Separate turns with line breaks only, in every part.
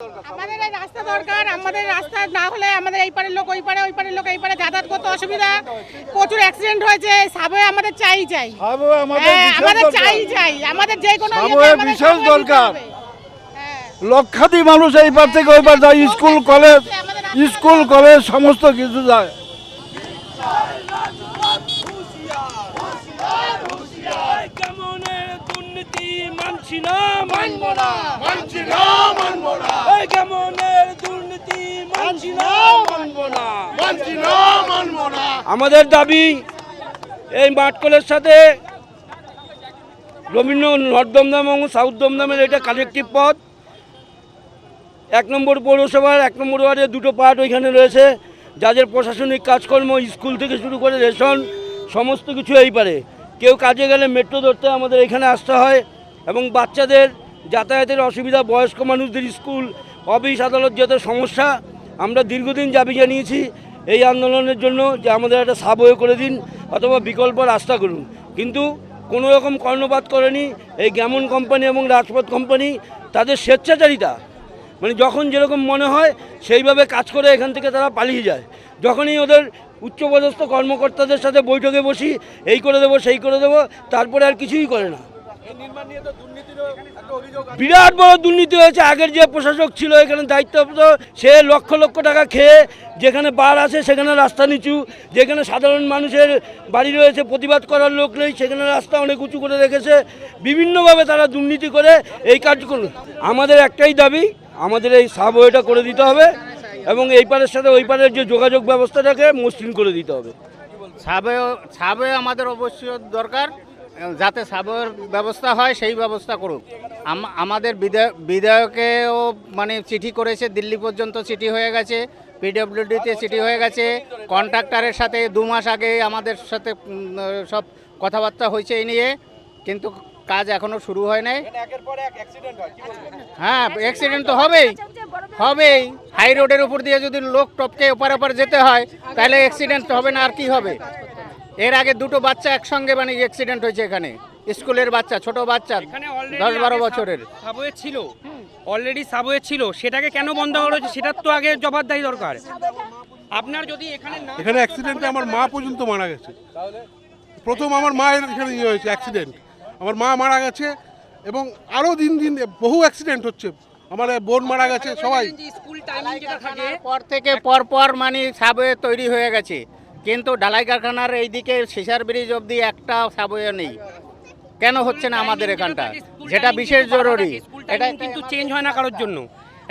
আমাদের এই রাস্তা দরকার। আমাদের রাস্তা না হলে আমাদের এই পারের লোক ওই পারে, ওই পারের লোক এই পারে যাতায়াত করতে অসুবিধা। প্রচুর অ্যাক্সিডেন্ট হয়েছে। সাবওয়ে আমাদের চাই। আমাদের চাই। আমাদের যে কোনো
বিশেষ দরকার। লক্ষাধিক মানুষ এই পার থেকে ওই পার যায়, স্কুল কলেজ সমস্ত কিছু যায়।
আমাদের দাবি এই মাঠকলের সাথে রবীন্দ্র নর্থ দমদম এবং সাউথ দমদমের এটা কানেক্টিভ পথ। 1 নম্বর পৌরসভার 1 নম্বর ওয়ার্ডের দুটো পার্ট ওইখানে রয়েছে, যাদের প্রশাসনিক কাজকর্ম স্কুল থেকে শুরু করে রেশন সমস্ত কিছু এই পারে। কেউ কাজে গেলে মেট্রো ধরতে আমাদের এখানে আসতে হয় এবং বাচ্চাদের যাতায়াতের অসুবিধা, বয়স্ক মানুষদের স্কুল, অফিস আদালত যত সমস্যা। আমরা দীর্ঘদিন দাবি জানিয়েছি এই আন্দোলনের জন্য যে আমাদের একটা সাবওয়ে করে দিন অথবা বিকল্প রাস্তা করুন, কিন্তু কোনো রকম কর্ণপাত করেনি এই গ্যামন কোম্পানি এবং রাজপথ কোম্পানি। তাদের স্বেচ্ছাচারিতা, মানে যখন যেরকম মনে হয় সেইভাবে কাজ করে এখান থেকে তারা পালিয়ে যায়। যখনই ওদের উচ্চপদস্থ কর্মকর্তাদের সাথে বৈঠকে বসি, এই করে দেবো সেই করে দেবো, তারপরে আর কিছুই করে না। বিরাট বড় দুর্নীতি হয়েছে। আগের যে প্রশাসক ছিল এখানে দায়িত্বরত, সে লক্ষ লক্ষ টাকা খেয়ে যেখানে বার আছে সেখানে রাস্তা নিচু, যেখানে সাধারণ মানুষের বাড়ি রয়েছে প্রতিবাদ করার লোক নেই সেখানে রাস্তা অনেক উঁচু করে রেখেছে। বিভিন্নভাবে তারা দুর্নীতি করে এই কার্যক্রম। আমাদের একটাই দাবি, আমাদের এই সাবওয়েটা করে দিতে হবে এবং এই পারের সাথে ওই পারের যে যোগাযোগ ব্যবস্থাটাকে মসৃণ করে দিতে হবে।
সাবওয়ে আমাদের অবশ্যই দরকার, যাতে সাবওয়ের ব্যবস্থা হয় সেই ব্যবস্থা করুক। আমাদের বিধায়কেও মানে চিঠি করেছে, দিল্লি পর্যন্ত চিঠি হয়ে গেছে, পিডব্লিউডিতে চিঠি হয়ে গেছে। কন্ট্রাক্টরের সাথে 2 মাস আগে আমাদের সাথে সব কথাবার্তা হয়েছে এই নিয়ে, কিন্তু কাজ এখনও শুরু হয় নাই। হ্যাঁ, অ্যাক্সিডেন্ট তো হবেই। হাই রোডের উপর দিয়ে যদি লোক টপকে ওপার যেতে হয় তাহলে অ্যাক্সিডেন্ট হবে না আর কি হবে। এর আগে 2টো বাচ্চা একসঙ্গে মানে অ্যাক্সিডেন্ট হয়েছে এখানে, স্কুলের বাচ্চা, ছোট বাচ্চা 10-12 বছরের।
অলরেডি সাবওয়ে ছিল, সেটাকে কেন বন্ধ করা হয়েছে সেটার তো আগে জবাবদাহি দরকার। আপনার যদি
এখানে অ্যাক্সিডেন্টে আমার মা পর্যন্ত মারা গেছে। প্রথম আমার মায়ের এখানে হয়েছে অ্যাক্সিডেন্ট, আমার মা মারা গেছে এবং আরও দিন বহু অ্যাক্সিডেন্ট হচ্ছে। আমার বোন মারা গেছে, সবাই।
স্কুল টাইমিং যেটা থাকে
পর থেকে পর মানে সাবওয়ে তৈরি হয়ে গেছে, কিন্তু ঢালাই কারখানার এইদিকে সিসার ব্রিজ অবধি একটা সাবওয়ে নেই। কেন হচ্ছে না আমাদের এখানটা, যেটা বিশেষ জরুরি?
এটা কিন্তু চেঞ্জ হয় না কারোর জন্য।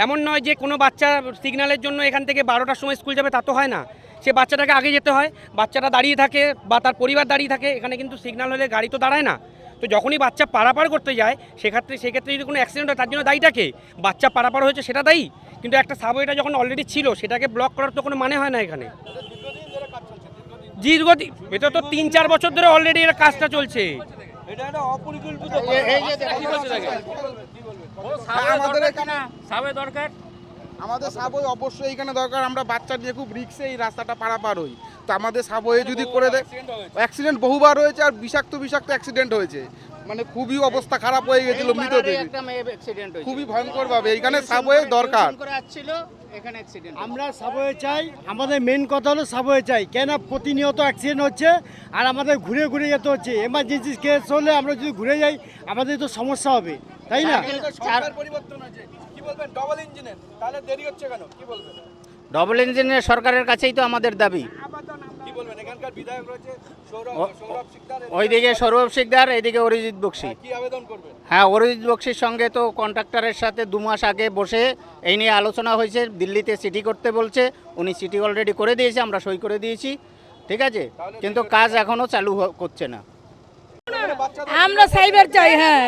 এমন নয় যে কোনো বাচ্চা সিগন্যালের জন্য এখান থেকে 12টার সময় স্কুল যাবে, তা তো হয় না। সে বাচ্চাটাকে আগে যেতে হয়, বাচ্চাটা দাঁড়িয়ে থাকে বা তার পরিবার দাঁড়িয়ে থাকে। এখানে কিন্তু সিগন্যাল হলে গাড়ি তো দাঁড়ায় না। তো যখনই বাচ্চা পারাপার করতে যায় সেক্ষেত্রে যদি কোনো অ্যাক্সিডেন্ট হয় তার জন্য দায়ীটাকে বাচ্চা পারাপার হয়েছে সেটা দায়ী, কিন্তু একটা সাবওয়েটা যখন অলরেডি ছিল সেটাকে ব্লক করার তো কোনো মানে হয় না। এখানে এটা তো 3-4 বছর ধরে অলরেডি এর কাজটা চলছে।
আমাদের সাবওয়ে অবশ্যই এখানে দরকার। আমরা বাচ্চা নিয়ে খুব রিক্সে এই রাস্তাটা পারাপার হই, তো আমাদের সাবওয়ে যদি করে দেয়। অ্যাক্সিডেন্ট বহুবার হয়েছে আর বিষাক্ত অ্যাক্সিডেন্ট হয়েছে, মানে খুবই অবস্থা খারাপ হয়ে গেছিল মৃতদেহ, খুবই ভয়ঙ্কর ভাবে। এইখানে সাবওয়ে দরকার।
আমরা সাবওয়ে চাই, আমাদের মেন কথা হলো সাবওয়ে চাই। কেন প্রতিনিয়ত অ্যাক্সিডেন্ট হচ্ছে আর আমাদের ঘুরে যেতে হচ্ছে। এমার্জেন্সি কেস হলে আমরা যদি ঘুরে যাই আমাদের তো সমস্যা হবে, তাই না?
ডবল ইঞ্জিনের সরকারের কাছেই তো আমাদের দাবি। ওইদিকে সৌরভ শিকদার, এইদিকে অরিজিৎ বক্সি। হ্যাঁ, অরিজিৎ বক্সির সঙ্গে তো কন্ট্রাক্টরের সাথে 2 মাস আগে বসে এই নিয়ে আলোচনা হয়েছে। দিল্লিতে চিঠি করতে বলছে, উনি চিঠি অলরেডি করে দিয়েছে, আমরা সই করে দিয়েছি, ঠিক আছে, কিন্তু কাজ এখনো চালু করছে না।
আমরা সাইবার চাই। হ্যাঁ,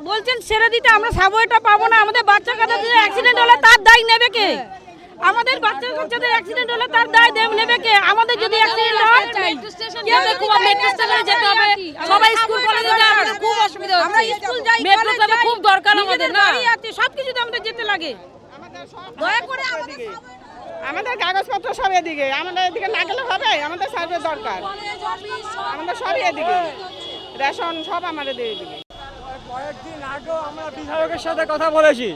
বলছেন সেরে দিতে, আমরা সাবওয়েটা পাবো না। আমাদের বাচ্চা কাচ্চাদের অ্যাক্সিডেন্ট হলে তার দায় নেবে কে? আমাদের বাচ্চা কাচ্চাদের অ্যাক্সিডেন্ট হলে তার দায় নেবে কে? আমাদের যদি অ্যাক্সিডেন্ট হয় মেট্রো স্টেশনে যেতে হবে, সবাই স্কুল কলেজে যাবে, আমাদের খুব অসুবিধা হচ্ছে। আমরা স্কুল যাই, মেট্রো যাবে, খুব দরকার আমাদের না। সবকিছুতে আমাদের যেতে লাগে। দয়া করে আমাদের কাগজপত্র সব এদিকে, আমাদের এদিকে না গেলে হবে। আমাদের সার্ভে দরকার, আমাদের সব এদিকে, রেশন সব আমাদের এদিকে।
কয়েকদিন আগেও আমরা বিধায়কের সাথে কথা বলেছি,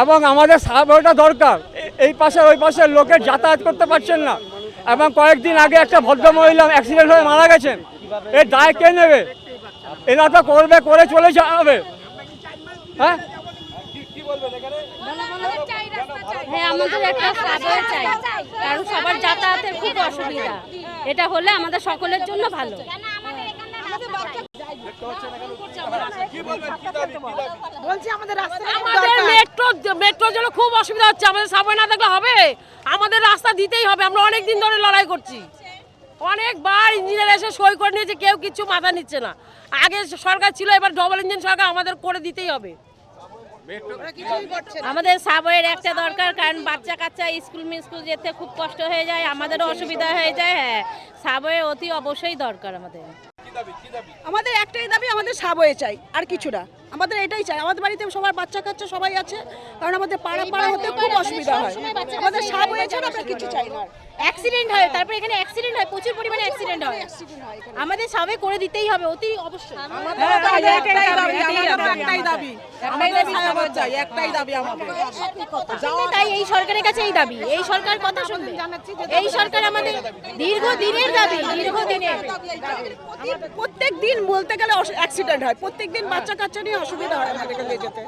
এবং আমাদের সাবওয়েটা দরকার। এই পাশে ওই পাশে লোকে যাতায়াত করতে পারছেন না, এবং কয়েকদিন আগে একটা ভদ্রমহিলা অ্যাক্সিডেন্ট হয়ে মারা গেছেন। এর দায় কে নেবে? এরা তো করবে, করে চলে যাবে। হ্যাঁ,
হ্যাঁ, আমাদের একটা সাবওয়ে চাই, কারণ সবার যাতায়াতের খুব অসুবিধা। এটা হলে আমাদের সকলের জন্য ভালো।
আমাদের মেট্রোর জন্য খুব অসুবিধা হচ্ছে। আমাদের সাবওয়ে না থাকলে হবে, আমাদের রাস্তা দিতেই হবে। আমরা অনেক দিন ধরে লড়াই করছি, অনেকবার ইঞ্জিনিয়ার এসে সই করে নিয়েছে, কেউ কিছু মাথা নিচ্ছে না। আগে সরকার ছিল, এবার ডবল ইঞ্জিন সরকার, আমাদের করে দিতেই হবে।
আমাদের সাবওয়ের একটা দরকার, কারণ বাচ্চা কাচ্চা স্কুল যেতে খুব কষ্ট হয়ে যায়, আমাদেরও অসুবিধা হয়ে যায়। হ্যাঁ, সাবওয়ে অতি অবশ্যই দরকার আমাদের।
আমাদের একটাই দাবি, আমাদের সাবওয়ে চাই, আর কিছু না। আমাদের এটাই চাই। আমাদের বাড়িতে সবার বাচ্চা কাচ্চা সবাই আছে, কারণ আমাদের পাড়া হতে খুব অসুবিধা হয়। আমাদের সাবওয়ে ছাড়া আমরা কিছু চাই না।
অ্যাক্সিডেন্ট হয়, তারপরে এখানে অ্যাক্সিডেন্ট হয়, প্রচুর পরিমাণে অ্যাক্সিডেন্ট হয়। আমাদের সাবওয়ে করে দিতেই হবে, অতি অবশ্যই। তাই এই সরকারের কাছে এই দাবি, এই সরকার কথা শুনবে। এই সরকার আমাদের দীর্ঘদিনের দাবি, দীর্ঘদিনের।
প্রত্যেক দিন বলতে গেলে অ্যাক্সিডেন্ট হয়, প্রত্যেক দিন বাচ্চা কাচ্চা নিয়ে অসুবিধা হয় আমাদের যেতে।